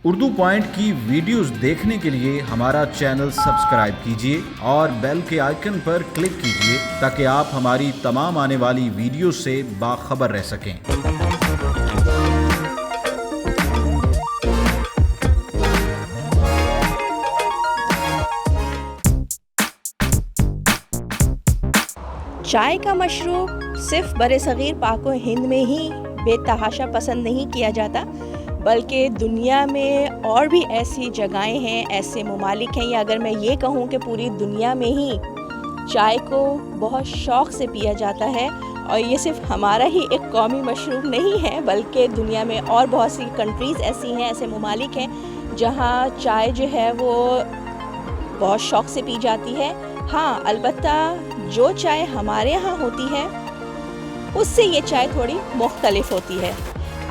Urdu point की videos देखने के लिए हमारा चैनल सब्सक्राइब कीजिए और बेल के आइकन पर क्लिक कीजिए ताकि आप हमारी तमाम आने वाली वीडियो से बाखबर रह सकें। चाय का मशरूब सिर्फ बरसग़ीर पाक व हिंद में ही बेतहाशा पसंद नहीं किया जाता, बल्कि दुनिया में और भी ऐसी जगहें हैं, ऐसे ममालिक हैं, या अगर मैं ये कहूँ कि पूरी दुनिया में ही चाय को बहुत शौक़ से पिया जाता है। और ये सिर्फ हमारा ही एक कौमी मशरूब नहीं है, बल्कि दुनिया में और बहुत सी कंट्रीज़ ऐसी हैं, ऐसे ममालिक हैं जहाँ चाय जो है वो बहुत शौक़ से पी जाती है। हाँ, अलबत्ता जो चाय हमारे यहाँ होती है उससे ये चाय थोड़ी मुख्तलिफ होती है।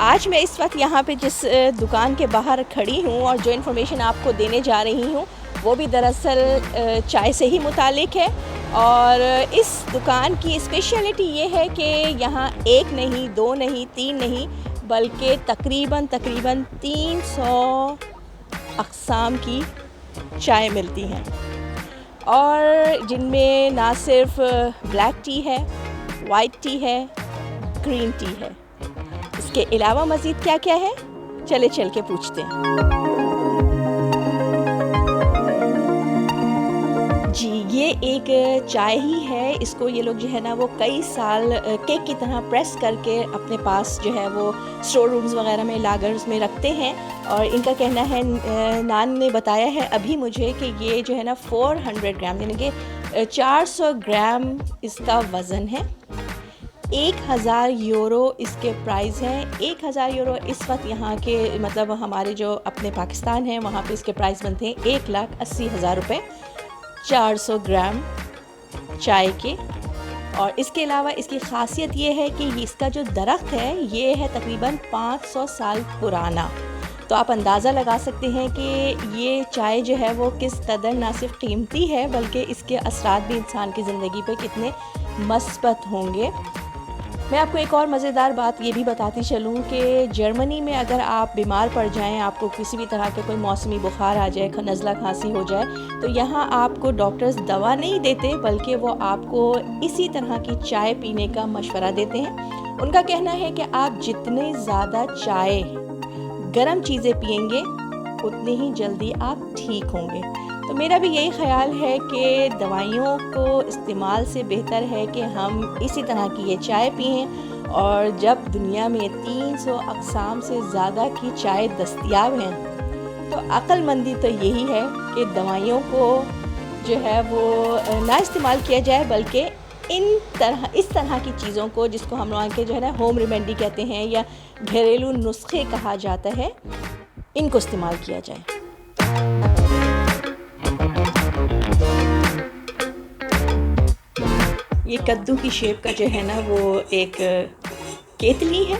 आज मैं इस वक्त यहाँ पे जिस दुकान के बाहर खड़ी हूँ और जो इन्फॉर्मेशन आपको देने जा रही हूँ वो भी दरअसल चाय से ही मुतालिक है। और इस दुकान की स्पेशलिटी ये है कि यहाँ एक नहीं, दो नहीं, तीन नहीं, बल्कि तकरीबन 300 अक़साम की चाय मिलती हैं, और जिनमें ना सिर्फ ब्लैक टी है, वाइट टी है, ग्रीन टी है। इसके अलावा मज़ीद क्या क्या है, चले चल के पूछते हैं। जी, ये एक चाय ही है। इसको ये लोग जो है ना वो कई साल केक की तरह प्रेस करके अपने पास जो है वो स्टोर रूम्स वगैरह में, लागर्स में रखते हैं। और इनका कहना है, नान ने बताया है अभी मुझे कि ये जो है ना 400 ग्राम यानी कि 400 ग्राम इसका वज़न है। 1000 यूरो इसके प्राइस हैं। 1000 यूरो इस वक्त यहाँ के मतलब हमारे जो अपने पाकिस्तान है वहाँ पे इसके प्राइस बनते हैं 1,80,000 रुपये 400 ग्राम चाय के। और इसके अलावा इसकी ख़ासियत ये है कि इसका जो दरख्त है ये है तकरीबन 500 साल पुराना। तो आप अंदाज़ा लगा सकते हैं कि ये चाय जो है वो किस कदर ना सिर्फ कीमती है बल्कि इसके असरात भी इंसान की ज़िंदगी पे कितने मस्बत होंगे। मैं आपको एक और मज़ेदार बात ये भी बताती चलूँ कि जर्मनी में अगर आप बीमार पड़ जाएं, आपको किसी भी तरह के कोई मौसमी बुखार आ जाए, नज़ला खांसी हो जाए, तो यहाँ आपको डॉक्टर्स दवा नहीं देते बल्कि वो आपको इसी तरह की चाय पीने का मशवरा देते हैं। उनका कहना है कि आप जितने ज़्यादा चाय, गर्म चीज़ें पिएंगे उतनी ही जल्दी आप ठीक होंगे। तो मेरा भी यही ख़्याल है कि दवाइयों को इस्तेमाल से बेहतर है कि हम इसी तरह की ये चाय पिएं। और जब दुनिया में 300 अक़साम से ज़्यादा की चाय दस्तयाब हैं तो अक्लमंदी तो यही है कि दवाइयों को जो है वो ना इस्तेमाल किया जाए, बल्कि इस तरह की चीज़ों को, जिसको हम लोग के जो है ना होम रेमेडी कहते हैं या घरेलू नुस्खे कहा जाता है, इनको इस्तेमाल किया जाए। ये कद्दू की शेप का जो है ना वो एक केतली है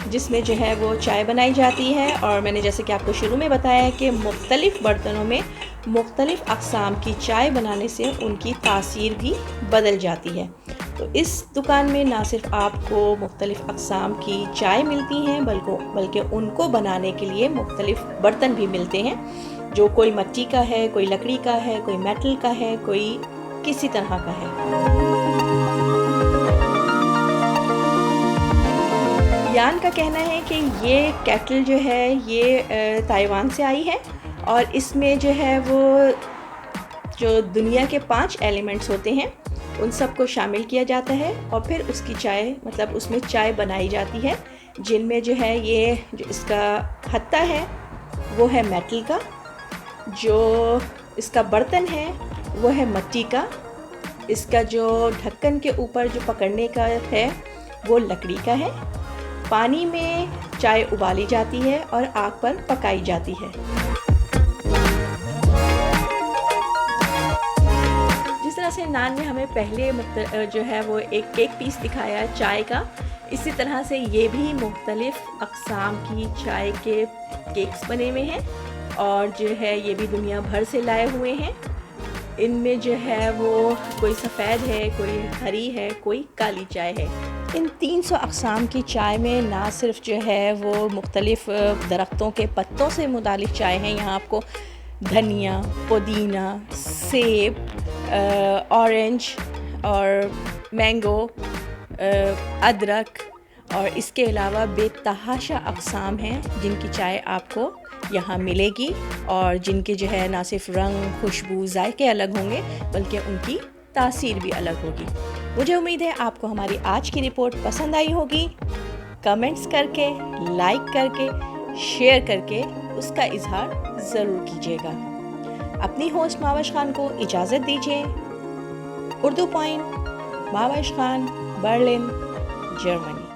जिसमें जो है वो चाय बनाई जाती है। और मैंने जैसे कि आपको शुरू में बताया कि मुख्तलिफ़ बर्तनों में मुख्तलिफ़ अक़साम की चाय बनाने से उनकी तासीर भी बदल जाती है। तो इस दुकान में ना सिर्फ आपको मुख्तलिफ़ अक़साम की चाय मिलती हैं बल्कि उनको बनाने के लिए मुख्तलिफ़ बर्तन भी मिलते हैं, जो कोई मिट्टी का है, कोई लकड़ी का है, कोई मेटल का है, कोई किसी तरह का है। यान का कहना है कि ये केटल जो है ये ताइवान से आई है और इसमें जो है वो जो दुनिया के 5 एलिमेंट्स होते हैं उन सबको शामिल किया जाता है और फिर उसकी चाय मतलब उसमें चाय बनाई जाती है, जिनमें जो है ये जो इसका हत्ता है वो है मेटल का, जो इसका बर्तन है वो है मिट्टी का, इसका जो ढक्कन के ऊपर जो पकड़ने का है वो लकड़ी का है। पानी में चाय उबाली जाती है और आग पर पकाई जाती है। जिस तरह से नान ने हमें पहले जो है वो एक केक पीस दिखाया चाय का, इसी तरह से ये भी मुख्तलिफ़ अक़साम की चाय के केक्स बने हुए हैं और जो है ये भी दुनिया भर से लाए हुए हैं। इनमें जो है वो कोई सफ़ेद है, कोई हरी है, कोई काली चाय है। इन 300 अक़साम की चाय में ना सिर्फ जो है वो मुख्तलिफ़ दरख्तों के पत्तों से मुतालिक चाय हैं, यहाँ आपको धनिया, पुदीना, सेब, ऑरेंज और मैंगो, अदरक और इसके अलावा बेतहाशा अक़साम हैं जिनकी चाय आपको यहाँ मिलेगी और जिनके जो है ना सिर्फ रंग, खुशबू, जायके अलग होंगे बल्कि उनकी तासीर भी अलग होगी। मुझे उम्मीद है आपको हमारी आज की रिपोर्ट पसंद आई होगी। कमेंट्स करके, लाइक करके, शेयर करके उसका इजहार ज़रूर कीजिएगा। अपनी होस्ट मावश खान को इजाज़त दीजिए। Urdu point, Mawash Khan, Berlin, Germany.